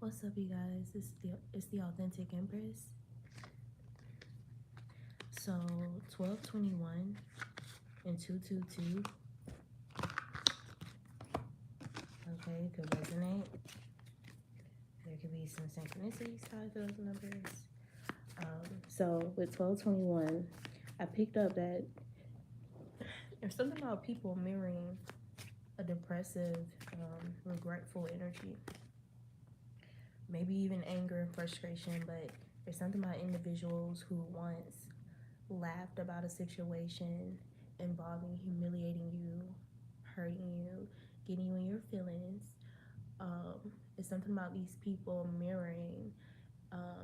What's up, you guys? It's the Authentic Empress. So 1221 and 222. Okay, could resonate. There could be some synchronicities tied to those numbers. So with 1221, I picked up that there's something about people mirroring a depressive, regretful energy. Maybe even anger and frustration, but there's something about individuals who once laughed about a situation involving humiliating you, hurting you, getting you in your feelings. It's something about these people mirroring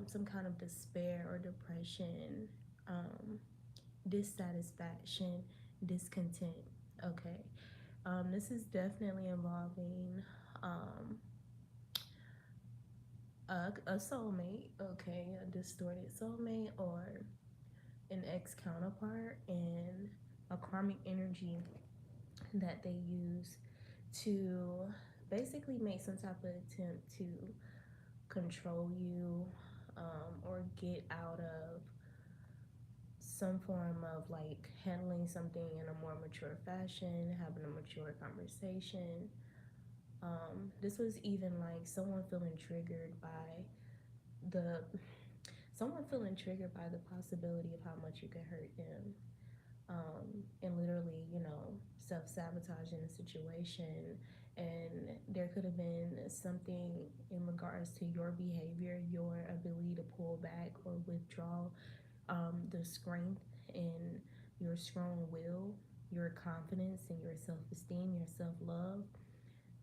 some kind of despair or depression, um, dissatisfaction, discontent. Okay. This is definitely involving um, a soulmate, okay, a distorted soulmate, or an ex counterpart, and a karmic energy that they use to basically make some type of attempt to control you, or get out of some form of like handling something in a more mature fashion, having a mature conversation. This was even like the someone feeling triggered by the possibility of how much you could hurt them, and literally, self-sabotaging the situation. And there could have been something in regards to your behavior, your ability to pull back or withdraw, the strength in your strong will, your confidence and your self-esteem, your self-love,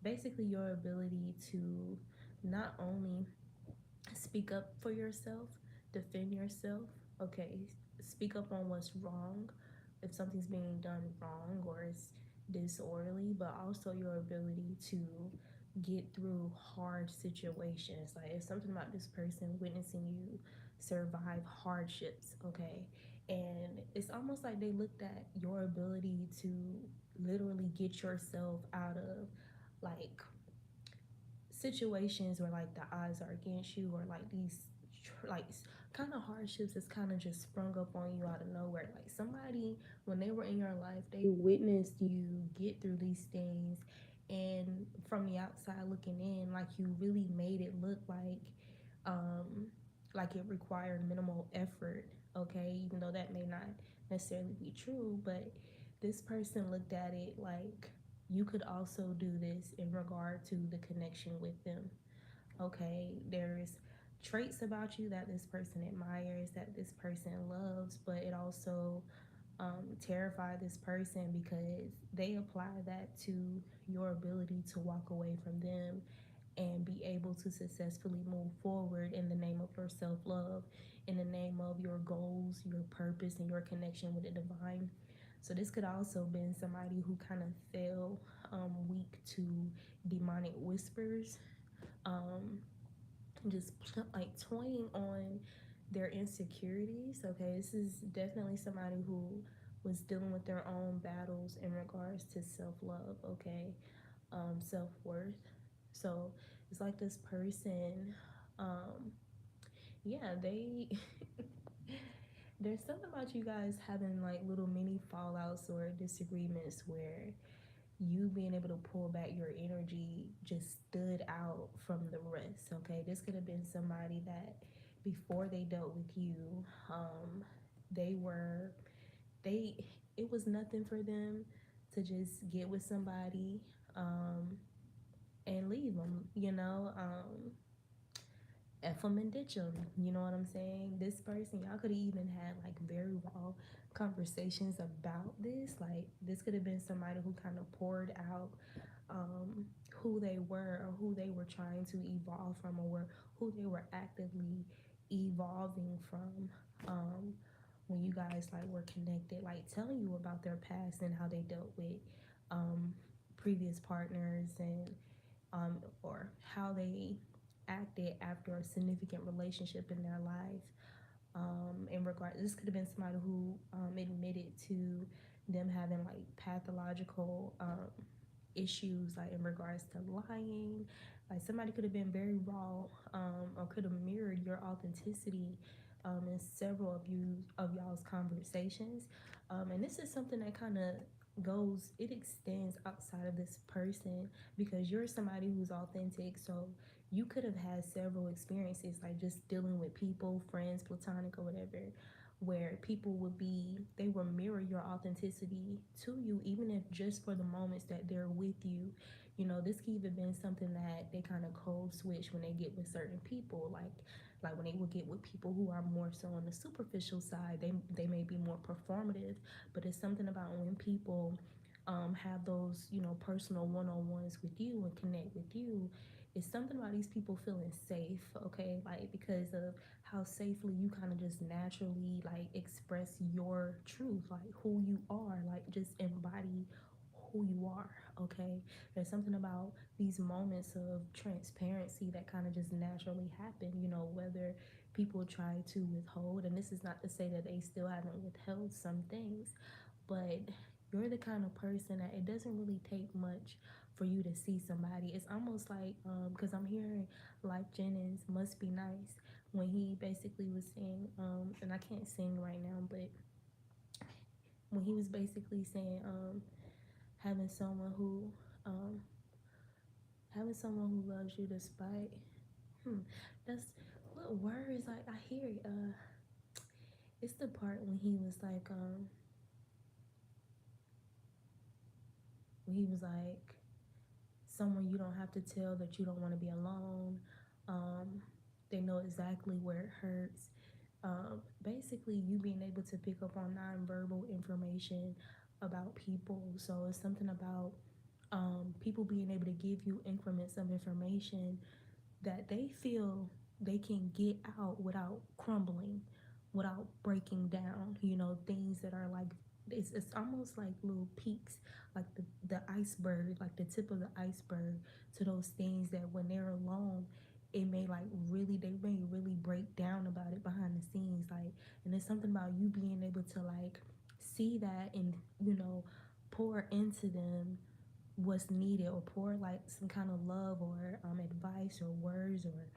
basically your ability to not only speak up for yourself, defend yourself, okay, speak up on what's wrong, if something's being done wrong or it's disorderly, but also your ability to get through hard situations. Like, it's something about this person witnessing you survive hardships, okay? And it's almost like they looked at your ability to literally get yourself out of like situations where like the odds are against you, or like these like kind of hardships that's kind of just sprung up on you out of nowhere. Like, somebody, when they were in your life, they witnessed you get through these things, and from the outside looking in, like, you really made it look um like it required minimal effort, okay, even though that may not necessarily be true. But this person looked at it like you could also do this in regard to the connection with them, okay? There's traits about you that this person admires, that this person loves, but it also terrified this person because they apply that to your ability to walk away from them and be able to successfully move forward in the name of your self-love, in the name of your goals, your purpose, and your connection with the divine. So this could also been somebody who kind of fell weak to demonic whispers, um, just like toying on their insecurities. Okay, this is definitely somebody who was dealing with their own battles in regards to self-love, okay, self-worth. So it's like this person, um, yeah, they there's something about you guys having like little mini fallouts or disagreements where you being able to pull back your energy just stood out from the rest. Okay, this could have been somebody that before they dealt with you, um, they were they it was nothing for them to just get with somebody, um, and leave them. F them and ditch them. You know what I'm saying? This person, y'all could have even had like very raw conversations about this. Like, this could have been somebody who kind of poured out who they were, or who they were trying to evolve from, or who they were actively evolving from, when you guys like were connected, like telling you about their past and how they dealt with um, previous partners, and or how they acted after a significant relationship in their life. In regard, this could have been somebody who admitted to them having like pathological issues, like in regards to lying. Like somebody could have been very raw, or could have mirrored your authenticity, in several of y'all's conversations. And this is something that kind of it extends outside of this person, because you're somebody who's authentic. So you could have had several experiences, like just dealing with people, friends, platonic or whatever, where people they will mirror your authenticity to you, even if just for the moments that they're with you. You know, this could even been something that they kind of code switch when they get with certain people, like when they will get with people who are more so on the superficial side, they may be more performative. But it's something about when people have those, you know, personal one-on-ones with you and connect with you. It's something about these people feeling safe, okay? Like because of how safely you kind of just naturally like express your truth, like who you are, like just embody who you are, okay? There's something about these moments of transparency that kind of just naturally happen, you know, whether people try to withhold, and this is not to say that they still haven't withheld some things, but you're the kind of person that it doesn't really take much for you to see somebody. It's almost like, because I'm hearing Life Jennings Must Be Nice, when he basically was saying, and I can't sing right now, but when he was basically saying, having someone who, um, having someone who loves you despite, that's what words, like I hear it. It's the part when he was like, someone you don't have to tell that you don't want to be alone. Um, they know exactly where it hurts. Basically, you being able to pick up on nonverbal information about people. So it's something about people being able to give you increments of information that they feel they can get out without crumbling, without breaking down. You know, things that are like it's almost like little peaks, like the iceberg, like the tip of the iceberg, to those things that when they're alone, it may like really they may really break down about it behind the scenes, like. And it's something about you being able to like see that and, you know, pour into them what's needed, or pour like some kind of love or advice or words, or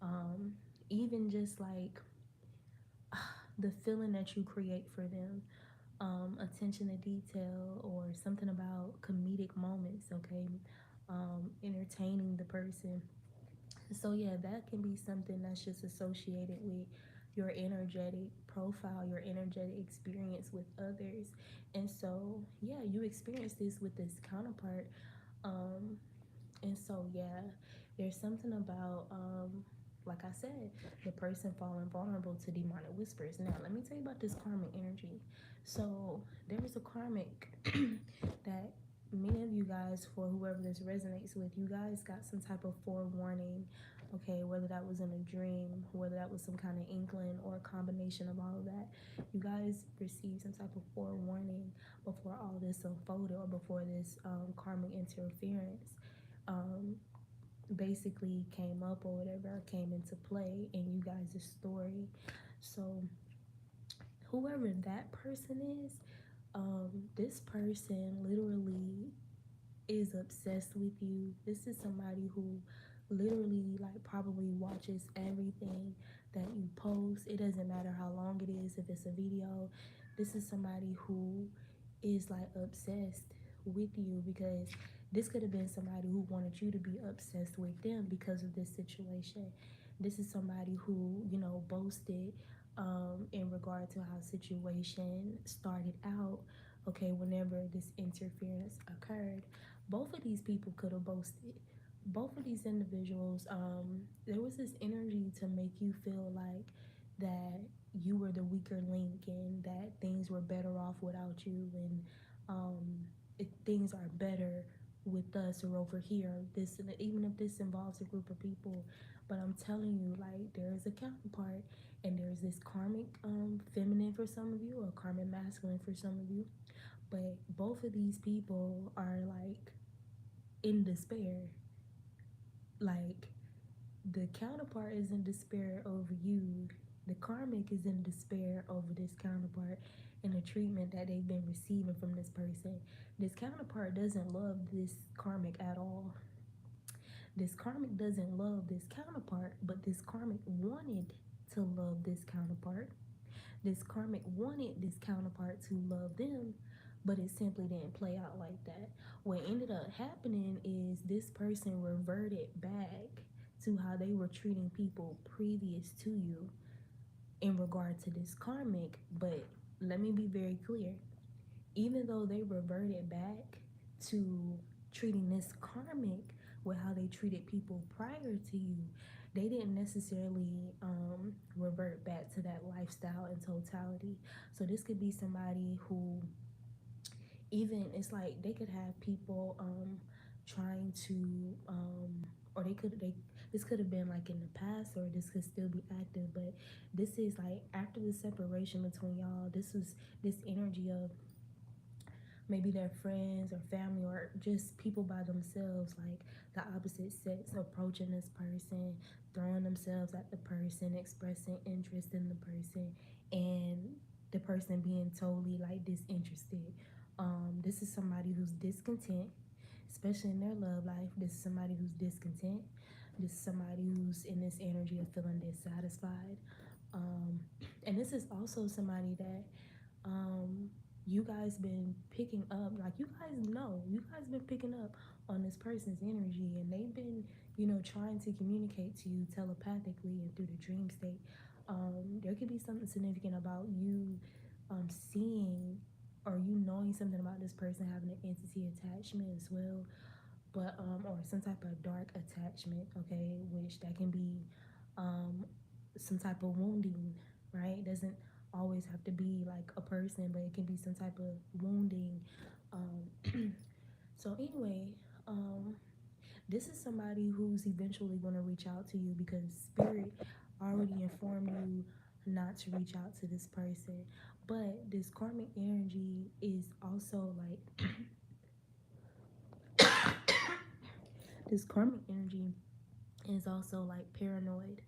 um, even just like the feeling that you create for them, attention to detail, or something about comedic moments, okay, entertaining the person. So yeah, that can be something that's just associated with your energetic profile, your energetic experience with others. And so yeah, you experience this with this counterpart. um and so, yeah, there's something about, like I said, the person falling vulnerable to demonic whispers. Now, let me tell you about this karmic energy. So, there was a karmic that many of you guys, for whoever this resonates with, you guys got some type of forewarning, okay, whether that was in a dream, whether that was some kind of inkling, or a combination of all of that. You guys received some type of forewarning before all this unfolded, or before this karmic interference um, basically came up, or whatever came into play in you guys' story. So whoever that person is, this person literally is obsessed with you. This is somebody who literally like probably watches everything that you post. It doesn't matter how long it is, if it's a video. This is somebody who is like obsessed with you, because this could have been somebody who wanted you to be obsessed with them because of this situation. This is somebody who, you know, boasted in regard to how situation started out, okay, whenever this interference occurred. Both of these people could have boasted. Both of these individuals, there was this energy to make you feel like that you were the weaker link, and that things were better off without you, and um, things are better with us or over here. This, even if this involves a group of people, but I'm telling you, like, there is a counterpart, and there's this karmic feminine for some of you, or karmic masculine for some of you. But both of these people are like in despair. Like, the counterpart is in despair over you. The karmic is in despair over this counterpart. and the treatment that they've been receiving from this person. This counterpart doesn't love this karmic at all. This karmic doesn't love this counterpart, but this karmic wanted to love this counterpart. This karmic wanted this counterpart to love them, but it simply didn't play out like that. What ended up happening is this person reverted back to how they were treating people previous to you in regard to this karmic. But let me be very clear, even though they reverted back to treating this karmic with how they treated people prior to you, they didn't necessarily revert back to that lifestyle in totality. So this could be somebody who, even it's like they could have people trying to or they this could have been like in the past, or this could still be active, but this is like after the separation between y'all. This was this energy of maybe their friends or family or just people by themselves, like the opposite sex approaching this person, throwing themselves at the person, expressing interest in the person, and the person being totally like disinterested. This is somebody who's discontent, especially in their love life. This is somebody who's discontent. This is somebody who's in this energy of feeling dissatisfied. And this is also somebody that you guys been picking up, like you guys been picking up on this person's energy, and they've been, trying to communicate to you telepathically and through the dream state. There could be something significant about you seeing or you knowing something about this person having an entity attachment as well, but or some type of dark attachment, okay, which that can be some type of wounding, right? It doesn't always have to be like a person, but it can be some type of wounding. So anyway, this is somebody who's eventually going to reach out to you because spirit already informed you not to reach out to this person. But this karmic energy is also like this karmic energy is also like paranoid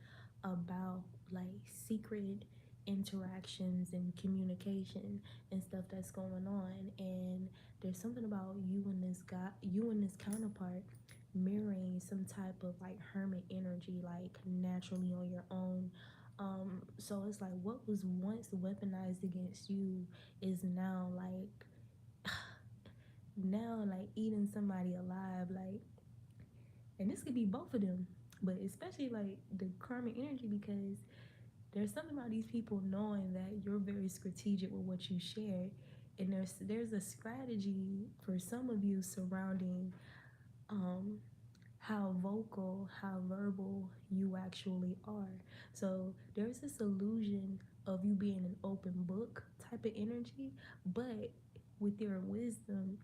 about like secret interactions and communication and stuff that's going on. And there's something about you and this counterpart mirroring some type of like hermit energy, like naturally on your own. So it's like what was once weaponized against you is now like now like eating somebody alive, like, and this could be both of them, but especially like the karmic energy, because there's something about these people knowing that you're very strategic with what you share, and there's a strategy for some of you surrounding how vocal, how verbal you actually are. So there's this illusion of you being an open book type of energy, but with your wisdom,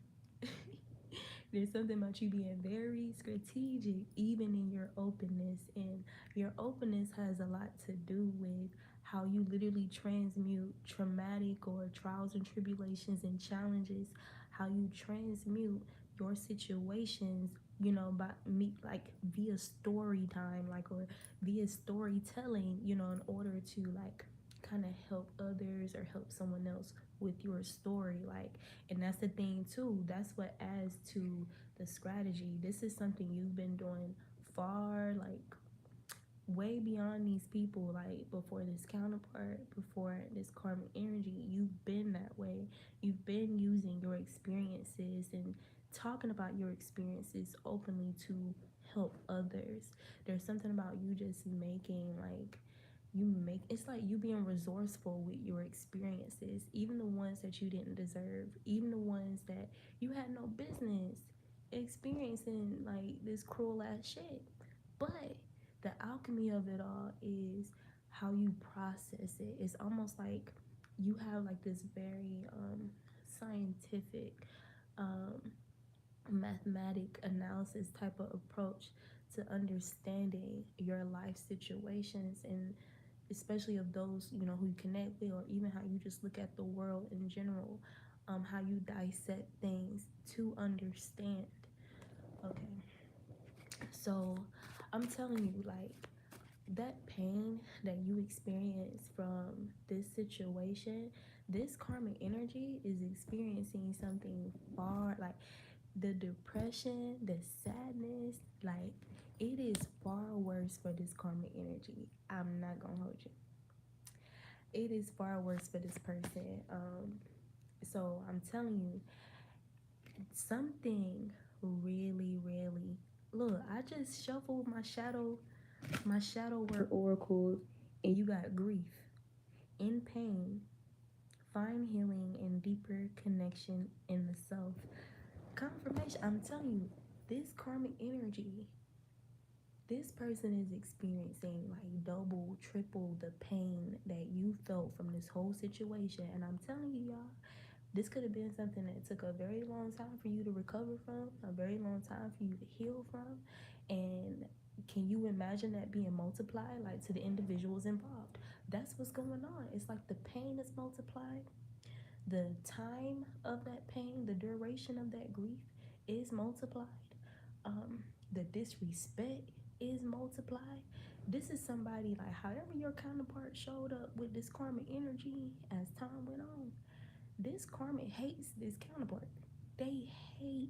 there's something about you being very strategic, even in your openness. And your openness has a lot to do with how you literally transmute traumatic or trials and tribulations and challenges, how you transmute your situations, by me, like via story time, like, or via storytelling, in order to like kind of help others or help someone else with your story. Like, and that's the thing too, that's what adds to the strategy. This is something you've been doing far, like way beyond these people, like before this counterpart, before this karmic energy. You've been that way. You've been using your experiences and talking about your experiences openly to help others. There's something about you just making like it's like you being resourceful with your experiences, even the ones that you didn't deserve, even the ones that you had no business experiencing, like this cruel ass shit. But the alchemy of it all is how you process it. It's almost like you have like this very scientific um, mathematic analysis type of approach to understanding your life situations, and especially of those who you connect with, or even how you just look at the world in general, how you dissect things to understand. Okay, so I'm telling you, like, that pain that you experience from this situation, This karmic energy is experiencing something far, like the depression, the sadness, like it is far worse for this karmic energy. I'm not gonna hold you. It is far worse for this person. So I'm telling you, something really, really. Look, I just shuffled my shadow word oracle, and you got grief, in pain, find healing and deeper connection in the self. Confirmation. I'm telling you, this karmic energy, this person is experiencing like double, triple the pain that you felt from this whole situation. And I'm telling you, y'all, this could have been something that took a very long time for you to recover from, a very long time for you to heal from. And can you imagine that being multiplied, like to the individuals involved? That's what's going on. It's like the pain is multiplied, the time of that pain, the duration of that grief is multiplied. Um, the disrespect is multiplied. This is somebody, like, however your counterpart showed up with this karmic energy as time went on, this karmic hates this counterpart. They hate,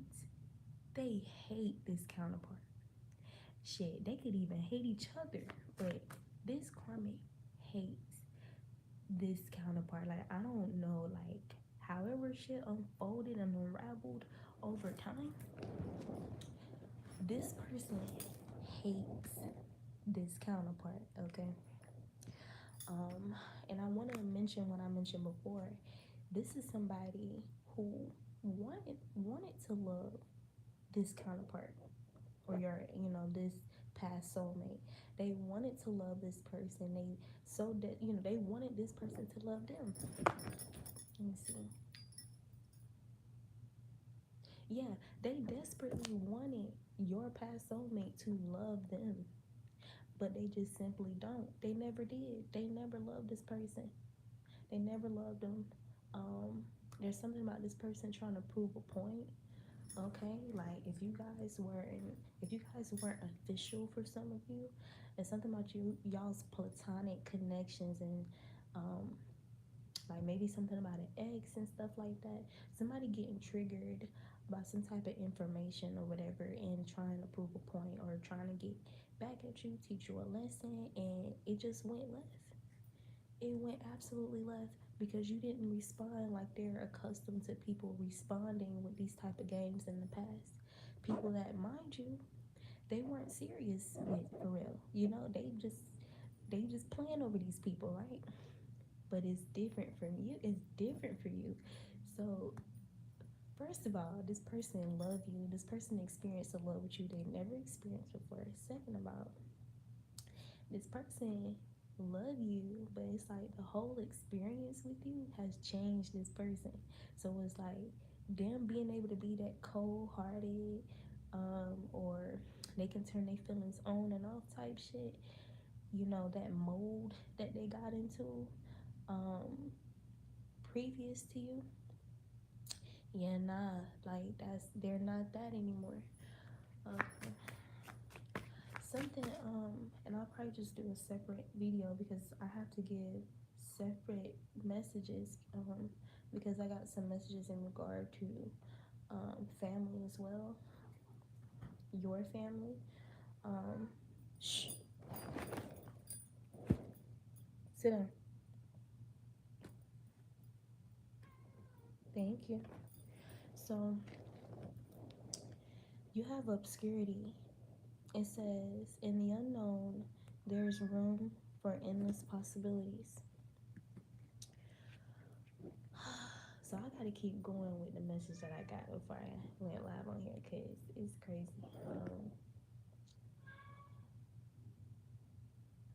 they hate this counterpart. Shit, they could even hate each other, but this karmic hates this counterpart. Like, I don't know, like, however shit unfolded and unraveled over time, this person hates this counterpart, okay? And I want to mention what I mentioned before. This is somebody who wanted to love this counterpart, or your, this past soulmate. They wanted to love this person. They so that they wanted this person to love them. Let me see. Yeah, they desperately wanted your past soulmate to love them, but they just simply don't. They never did. They never loved this person. They never loved them. Um, there's something about this person trying to prove a point. Okay, like if you guys weren't official for some of you, it's something about y'all's platonic connections, and um, like maybe something about an ex and stuff like that. Somebody getting triggered by some type of information or whatever, and trying to prove a point or trying to get back at you, teach you a lesson, and it just went left. It went absolutely left because you didn't respond like they're accustomed to people responding with these type of games in the past. People that, mind you, they weren't serious with for real. They just playing over these people, right? But it's different from you. It's different for you. So first of all, this person love you. This person experienced a love with you they never experienced before. Second of all, this person love you, but it's like the whole experience with you has changed this person. So it's like them being able to be that cold-hearted, or they can turn their feelings on and off type shit. That mold that they got into, previous to you. Yeah, nah, like they're not that anymore. Okay. Something, and I'll probably just do a separate video because I have to give separate messages, because I got some messages in regard to family as well, your family. Shh, sit down. Thank you. So you have obscurity. It says, in the unknown, there's room for endless possibilities. So I gotta keep going with the message that I got before I went live on here because it's crazy.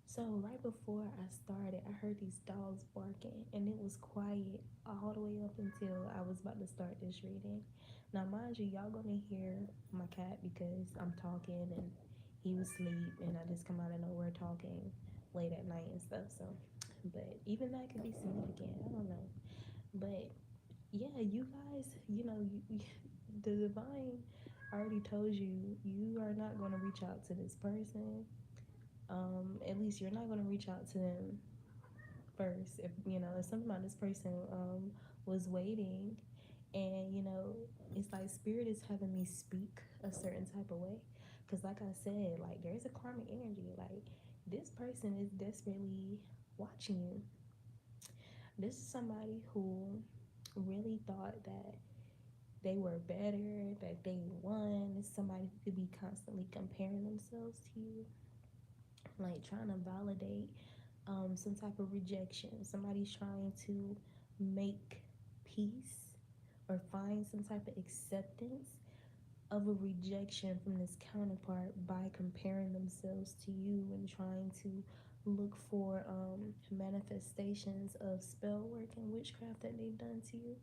So right before I started, I heard these dogs barking, and it was quiet all the way up until I was about to start this reading. Now, mind you, y'all gonna hear my cat because I'm talking and he was asleep, and I just come out of nowhere talking late at night and stuff. So, but even that could be significant. I don't know, but yeah, you guys, the divine already told you you are not going to reach out to this person. At least you're not going to reach out to them first. If if something about this person was waiting, and it's like spirit is having me speak a certain type of way, because like I said, like there's a karmic energy. Like this person is desperately watching you. This is somebody who really thought that they were better, that they won. It's somebody who could be constantly comparing themselves to you, like trying to validate some type of rejection. Somebody's trying to make peace or find some type of acceptance of a rejection from this counterpart by comparing themselves to you and trying to look for manifestations of spell work and witchcraft that they've done to you.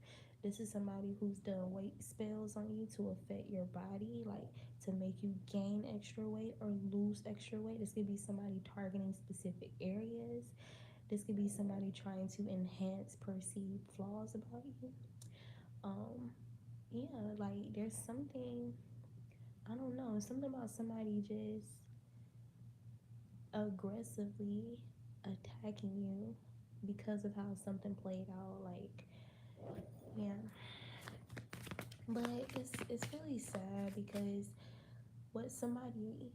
This is somebody who's done weight spells on you to affect your body, like to make you gain extra weight or lose extra weight. This could be somebody targeting specific areas. This could be somebody trying to enhance perceived flaws about you. Um, yeah, like there's something, I don't know, something about somebody just aggressively attacking you because of how something played out. Like, yeah, but it's really sad because what somebody,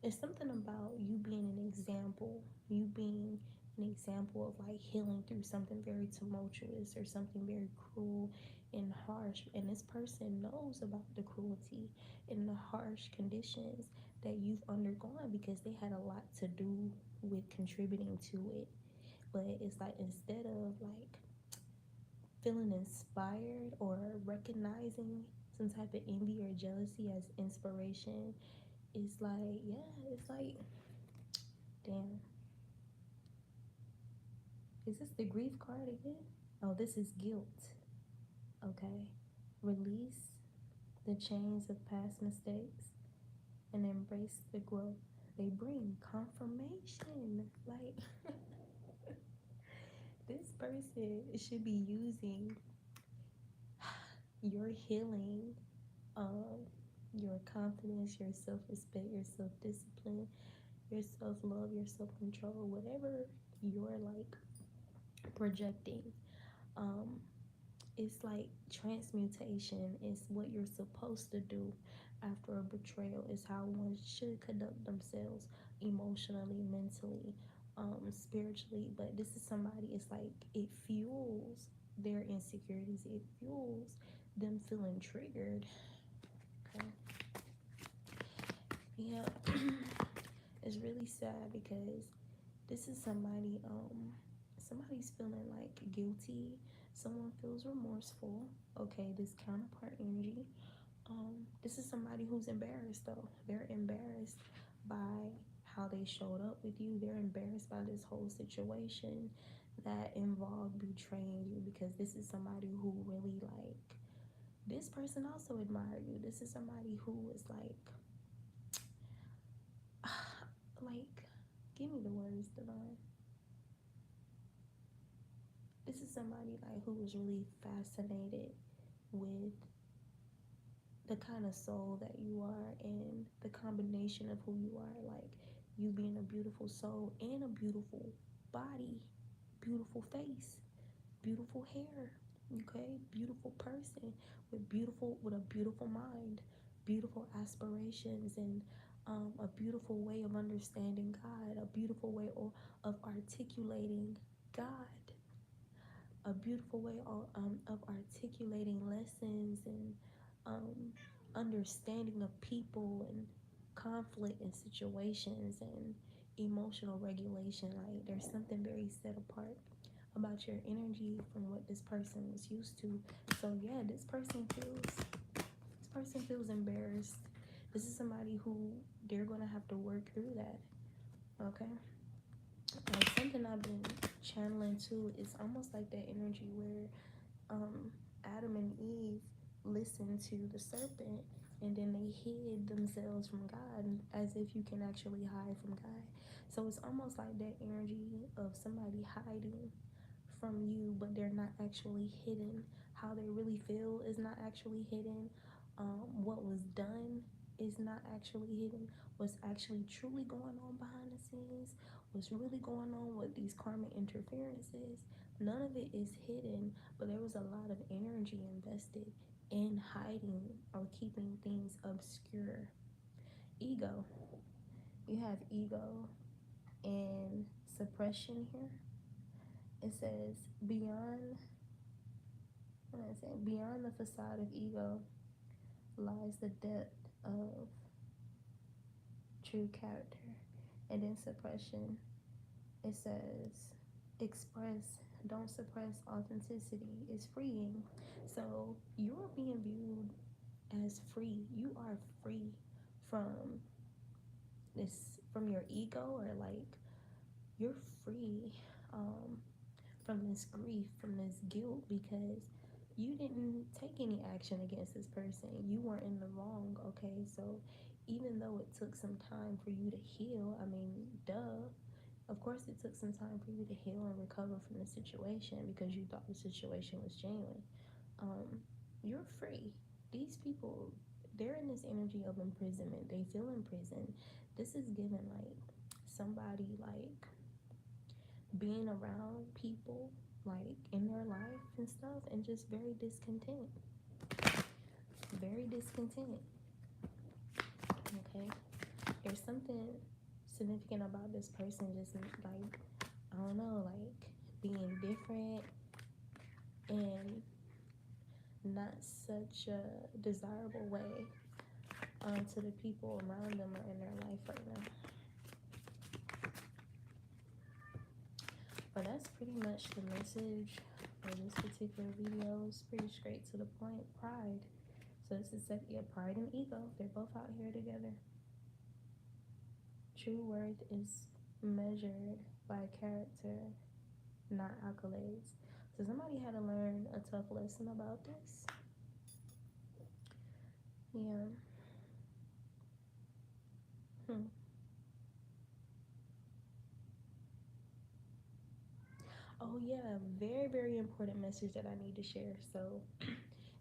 it's something about you being an example, you being an example of like healing through something very tumultuous or something very cruel and harsh, and this person knows about the cruelty and the harsh conditions that you've undergone because they had a lot to do with contributing to it. But it's like instead of like feeling inspired or recognizing some type of envy or jealousy as inspiration, it's like, yeah, it's like, damn, is this the grief card again? Oh, this is guilt. Okay. Release the chains of past mistakes and embrace the growth they bring. Confirmation. Like, this person should be using your healing, um, your confidence, your self respect, your self discipline, your self love, your self control, whatever you're like projecting. Um, it's like transmutation is what you're supposed to do after a betrayal, is how one should conduct themselves emotionally, mentally, spiritually. But this is somebody, it's like it fuels their insecurities, it fuels them feeling triggered. Okay. Yeah. It's really sad because this is somebody, somebody's feeling like guilty, someone feels remorseful. Okay, this counterpart energy. This is somebody who's embarrassed though. They're embarrassed by how they showed up with you. They're embarrassed by this whole situation that involved betraying you, because this is somebody who really like, this person also admired you. This is somebody who is like like, give me the words, Devon. This is somebody like who was really fascinated with the kind of soul that you are and the combination of who you are. Like you being a beautiful soul and a beautiful body, beautiful face, beautiful hair, okay, beautiful person with a beautiful mind, beautiful aspirations, and a beautiful way of understanding God, a beautiful way of articulating God, a beautiful way of articulating lessons and um, understanding of people and conflict and situations and emotional regulation. Like there's something very set apart about your energy from what this person was used to. So yeah, this person feels embarrassed. This is somebody who they're gonna have to work through that. Okay. Something I've been channeling too is almost like that energy where Adam and Eve listened to the serpent and then they hid themselves from God, as if you can actually hide from God. So it's almost like that energy of somebody hiding from you, but they're not actually hidden. How they really feel is not actually hidden. What was done is not actually hidden. What's actually truly going on behind the scenes, what's really going on with these karmic interferences, none of it is hidden, but there was a lot of energy invested in hiding or keeping things obscure. Ego. You have ego and suppression here. It says beyond the facade of ego lies the depth of true character. And in suppression, it says express, don't suppress authenticity is freeing. So you're being viewed as free. You are free from from your ego, or like you're free from this grief, from this guilt, because you didn't take any action against this person. You weren't in the wrong, okay? So even though it took some time for you to heal, I mean, duh, of course it took some time for you to heal and recover from the situation because you thought the situation was genuine. You're free. These people, they're in this energy of imprisonment. They feel imprisoned. This is given like somebody like being around people like in their life and stuff and just very discontent. Very discontent. Okay? There's something significant about this person just like, I don't know, like being different and not such a desirable way to the people around them or in their life right now. But that's pretty much the message for this particular video. It's pretty straight to the point. Pride. So this is pride and ego. They're both out here together. True worth is measured by character, not accolades. So somebody had to learn a tough lesson about this. Yeah. Oh yeah, very, very important message that I need to share. So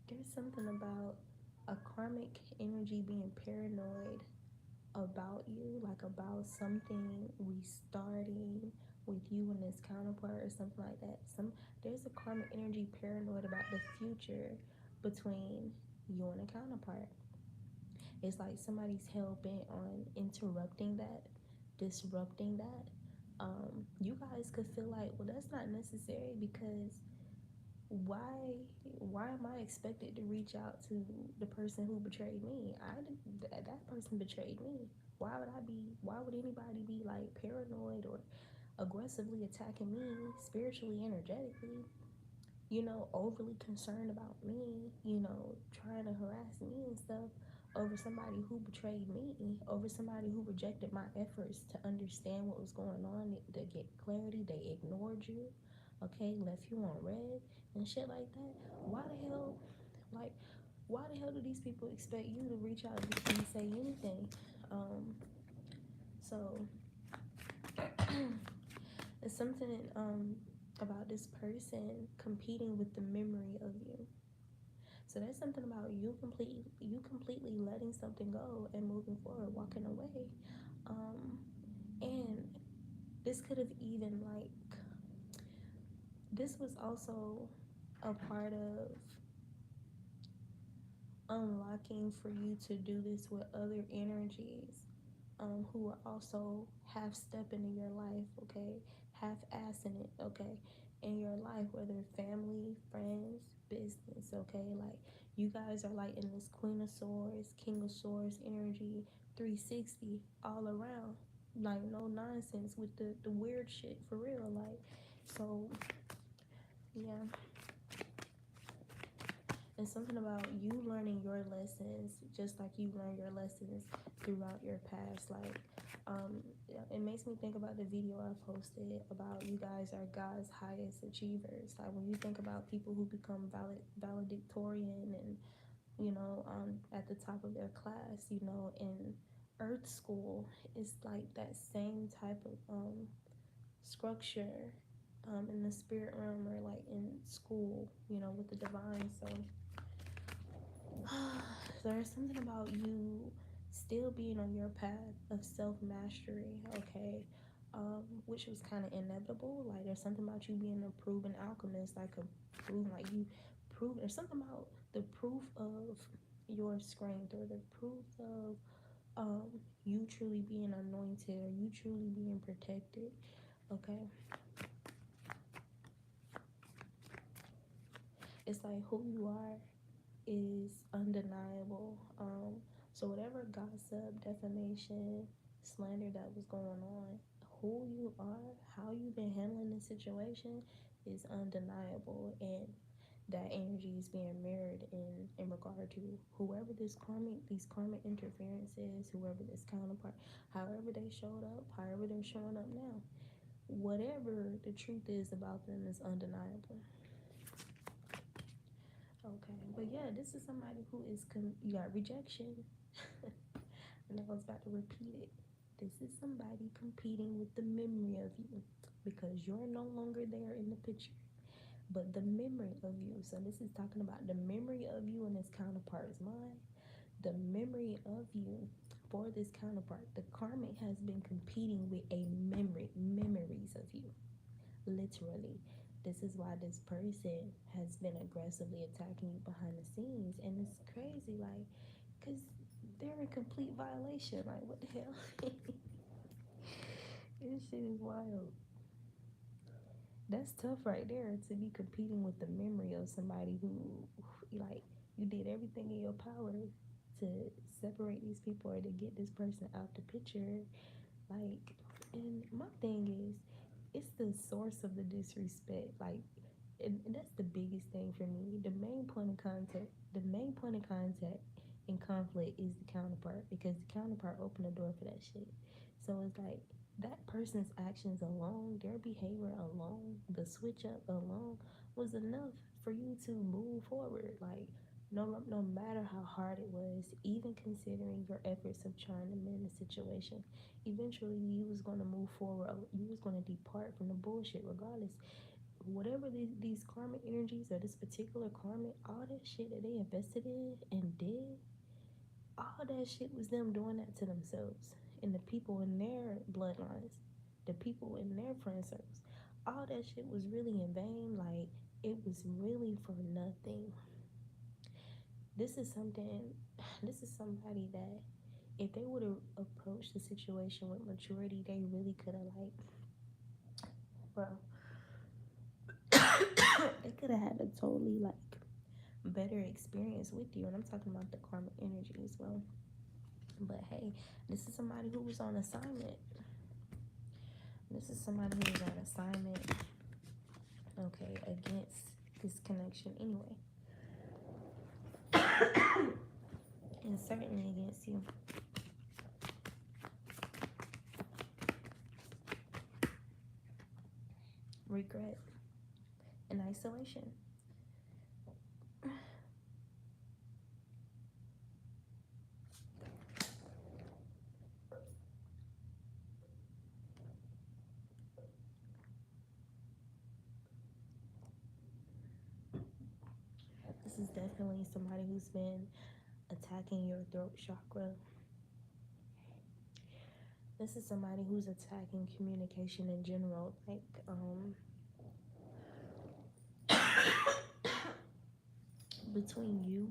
there's something about a karmic energy being paranoid about you, like about something restarting with you and this counterpart or something like that. There's a karmic energy paranoid about the future between you and a counterpart. It's like somebody's hell bent on interrupting that, disrupting that. You guys could feel like, well, that's not necessary because why am I expected to reach out to the person who betrayed me? That person betrayed me. Why would anybody be like paranoid or aggressively attacking me spiritually, energetically, overly concerned about me, trying to harass me and stuff over somebody who betrayed me, over somebody who rejected my efforts to understand what was going on, to get clarity. They ignored you, okay, left you on red and shit like that. Why the hell do these people expect you to reach out and say anything? So it's something about this person competing with the memory of you. So there's something about you completely letting something go and moving forward, walking away. And this could have even this was also a part of unlocking for you to do this with other energies who are also half stepping in your life, okay, half assing it, okay, in your life, whether family, friends, business, okay, like you guys are like in this Queen of Swords, King of Swords energy, 360 all around, like no nonsense with the weird shit for real, like. So yeah, it's something about you learning your lessons just like you learn your lessons throughout your past. Like, it makes me think about the video I posted about you guys are God's highest achievers. Like when you think about people who become valedictorian and, at the top of their class, in Earth School, it's like that same type of structure in the spirit realm or like in school, with the divine. So there's something about you still being on your path of self-mastery, okay, which was kind of inevitable. Like, there's something about you being a proven alchemist, like a proven, like you prove, there's something about the proof of your strength, or the proof of you truly being anointed, or you truly being protected, okay. It's like who you are is undeniable. So whatever gossip, defamation, slander that was going on, who you are, how you've been handling the situation is undeniable, and that energy is being mirrored in regard to whoever these karmic interferences, whoever this counterpart, however they showed up, however they're showing up now. Whatever the truth is about them is undeniable. Okay, but yeah, this is somebody who is you got rejection. And I was about to repeat it. This is somebody competing with the memory of you, because you're no longer there in the picture, but the memory of you. So this is talking about the memory of you and its counterpart's mind. The memory of you for this counterpart. The karmic has been competing with memories of you. Literally. This is why this person has been aggressively attacking you behind the scenes. And it's crazy, like, because they're in complete violation. Like, what the hell? This shit is wild. That's tough right there, to be competing with the memory of somebody who, like, you did everything in your power to separate these people, or to get this person out the picture. Like, and my thing is, it's the source of the disrespect. Like, and that's the biggest thing for me. The main point of contact, in conflict is the counterpart, because the counterpart opened the door for that shit. So it's like that person's actions alone, their behavior alone, the switch up alone was enough for you to move forward. Like, no matter how hard it was, even considering your efforts of trying to mend the situation, eventually you was going to move forward. You was going to depart from the bullshit regardless. Whatever these karmic energies, or this particular karmic, all that shit that they invested in and did, all that shit was them doing that to themselves and the people in their bloodlines, the people in their friend circles. All that shit was really in vain. Like, it was really for nothing. This is somebody that, if they would have approached the situation with maturity, they really could have, like, bro, they could have had a totally, like, better experience with you. And I'm talking about the karmic energy as well. But hey, this is somebody who was on assignment. Okay, against this connection anyway. And certainly against you. Regret and isolation. This is definitely somebody who's been attacking your throat chakra. This is somebody who's attacking communication in general. Like, between you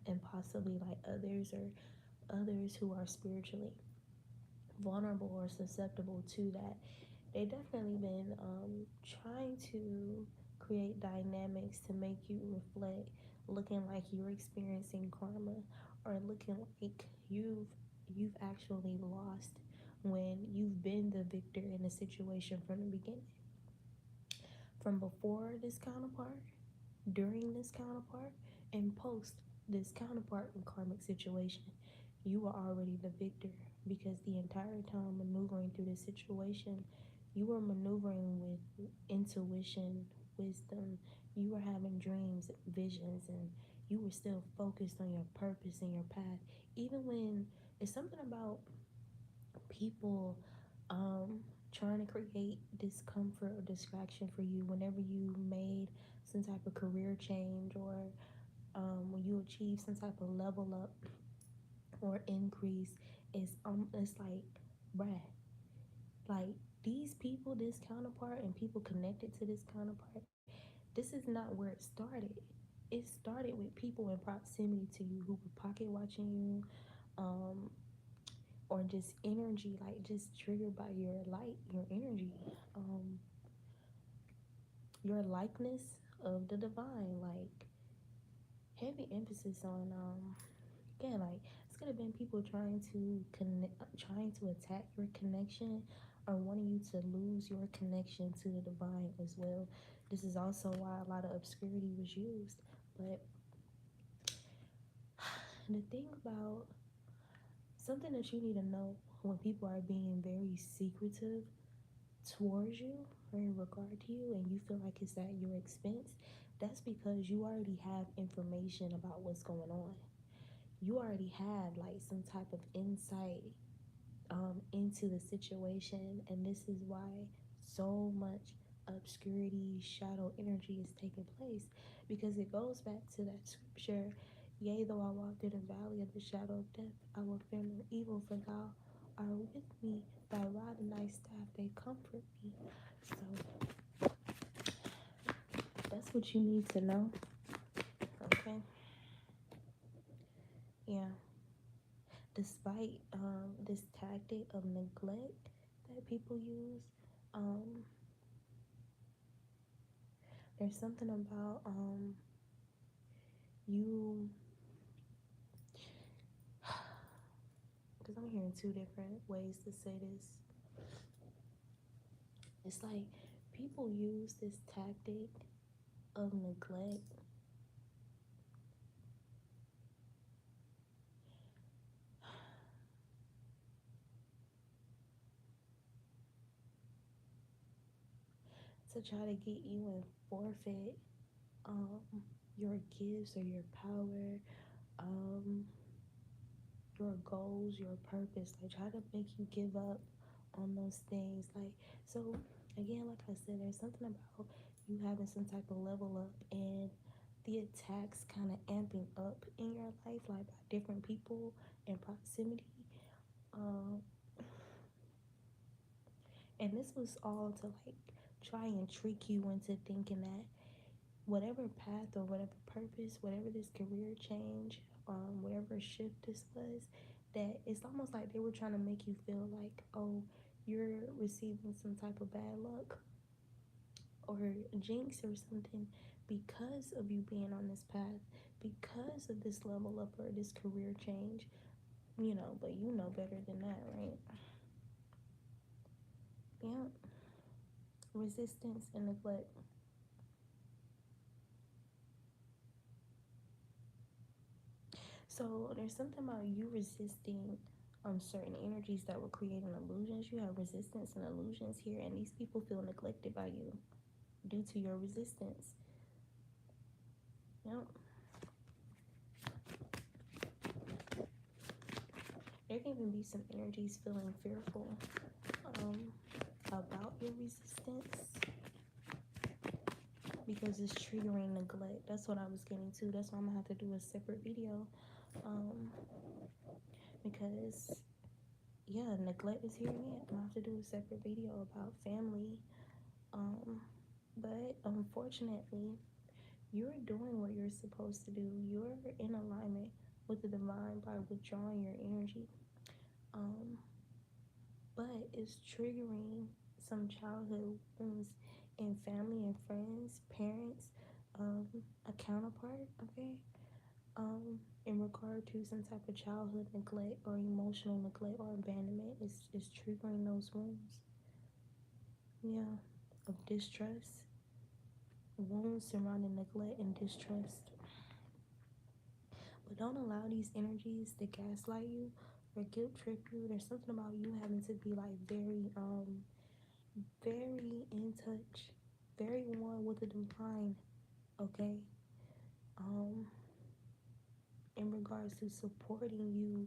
and possibly, like, others, or others who are spiritually vulnerable or susceptible to that. They definitely been trying to create dynamics to make you reflect, looking like you're experiencing karma, or looking like you've actually lost when you've been the victor in a situation from the beginning. From before this counterpart, during this counterpart, and post this counterpart in karmic situation, you were already the victor, because the entire time maneuvering through this situation, you were maneuvering with intuition, wisdom. You were having dreams, visions, and you were still focused on your purpose and your path. Even when it's something about people trying to create discomfort or distraction for you whenever you made some type of career change, or when you achieve some type of level up or increase, it's like, bruh, like these people, this counterpart, and people connected to this counterpart, this is not where it started. It started with people in proximity to you who were pocket watching you, um, or just energy, like just triggered by your light, your energy, your likeness of the divine. Like heavy emphasis on again, like it's gonna been people trying to connect, trying to attack your connection, or wanting you to lose your connection to the divine as well. This is also why a lot of obscurity was used. But the thing about something that you need to know when people are being very secretive towards you or in regard to you, and you feel like it's at your expense, that's because you already have information about what's going on. You already have like some type of insight into the situation, and this is why so much obscurity, shadow energy is taking place, because it goes back to that scripture. Yea, though I walked in the valley of the shadow of death, I will fear no evil, for thou art with me. Thy rod and thy staff, they comfort me. So that's what you need to know. Okay. Yeah. Despite this tactic of neglect that people use, um, there's something about you, because I'm hearing two different ways to say this. It's like people use this tactic of neglect to try to get you and forfeit um, your gifts or your power, um, your goals, your purpose. Like try to make you give up on those things. Like, so again, like I said, there's something about you having some type of level up, and the attacks kind of amping up in your life, like by different people in proximity. Um, and this was all to like try and trick you into thinking that whatever path or whatever purpose, whatever this career change, whatever shift this was, that it's almost like they were trying to make you feel like, oh, you're receiving some type of bad luck or jinx or something because of you being on this path, because of this level up or this career change, you know, but you know better than that, right? Yeah. Resistance and neglect. So there's something about you resisting certain energies that were creating illusions. You have resistance and illusions here, and these people feel neglected by you due to your resistance. Yep. There can even be some energies feeling fearful um, about your resistance because it's triggering neglect. That's what I was getting to. That's why I'm gonna have to do a separate video, um, because yeah, neglect is here again. I'm gonna have to do a separate video about family. Um, but unfortunately, you're doing what you're supposed to do. You're in alignment with the divine by withdrawing your energy. Um, but it's triggering some childhood wounds in family and friends, parents, a counterpart, okay? In regard to some type of childhood neglect or emotional neglect or abandonment, is triggering those wounds. Yeah, of distrust, wounds surrounding neglect and distrust. But don't allow these energies to gaslight you or guilt trip you. There's something about you having to be like very in touch, very one with the divine, okay? Um, in regards to supporting you,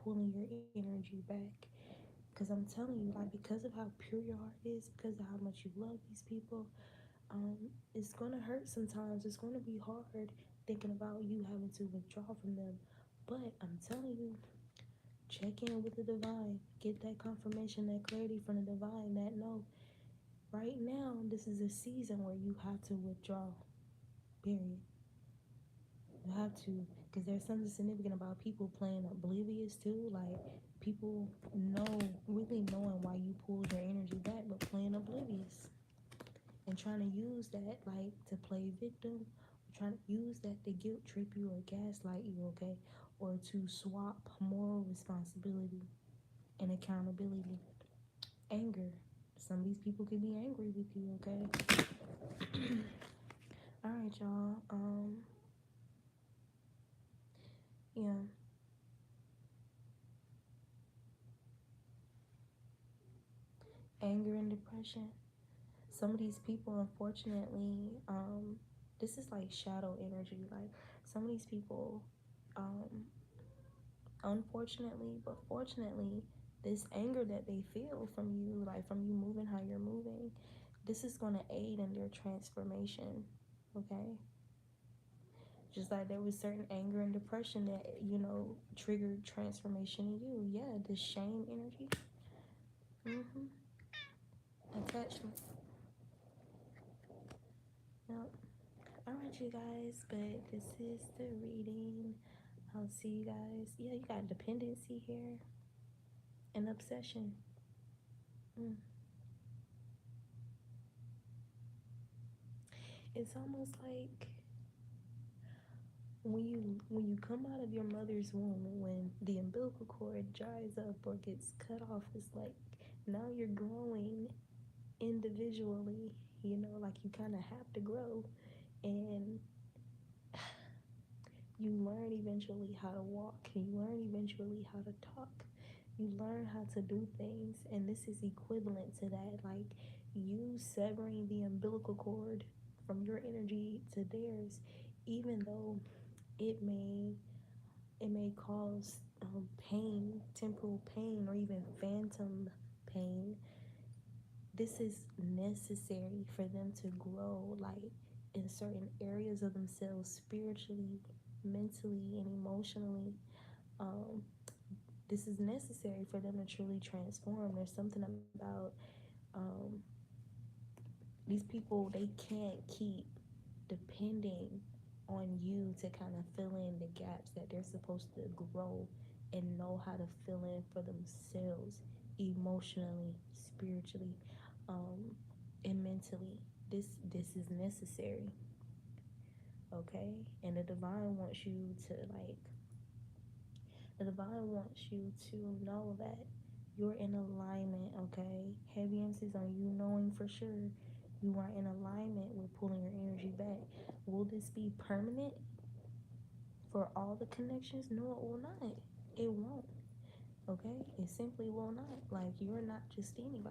pulling your energy back. Because I'm telling you, like, because of how pure your heart is, because of how much you love these people, it's gonna hurt sometimes. It's gonna be hard thinking about you having to withdraw from them. But I'm telling you, check in with the divine. Get that confirmation, that clarity from the divine, that no, right now, this is a season where you have to withdraw. Period. You have to, because there's something significant about people playing oblivious too. Like, people really knowing why you pulled your energy back, but playing oblivious and trying to use that, like, to play victim, trying to use that to guilt trip you or gaslight you, okay? Or to swap moral responsibility and accountability. Anger. Some of these people could be angry with you, okay? All right, y'all. Yeah. Anger and depression. Some of these people, unfortunately, this is like shadow energy. Like, some of these people, um, unfortunately, but fortunately, this anger that they feel from you, like from you moving how you're moving, this is going to aid in their transformation, okay? Just like there was certain anger and depression that, triggered transformation in you. Yeah, the shame energy. Attachment. Yep. All right, you guys, but this is the reading. I'll see you guys. Yeah, you got dependency here and obsession. Mm. It's almost like when you come out of your mother's womb, when the umbilical cord dries up or gets cut off, it's like now you're growing individually. Like you kind of have to grow, and you learn eventually how to walk. You learn eventually how to talk. You learn how to do things, and this is equivalent to that. Like, you severing the umbilical cord from your energy to theirs, even though it may cause pain, temporal pain, or even phantom pain. This is necessary for them to grow, like, in certain areas of themselves, spiritually, mentally, and emotionally. um, this is necessary for them to truly transform. There's something about um, these people, they can't keep depending on you to kind of fill in the gaps that they're supposed to grow and know how to fill in for themselves, emotionally, spiritually, um, and mentally. This is necessary, okay? And the divine wants you to know that you're in alignment, okay? Heavy emphasis on you knowing for sure you are in alignment with pulling your energy back. Will this be permanent for all the connections? No, it will not. It won't, okay? It simply will not. Like, you're not just anybody.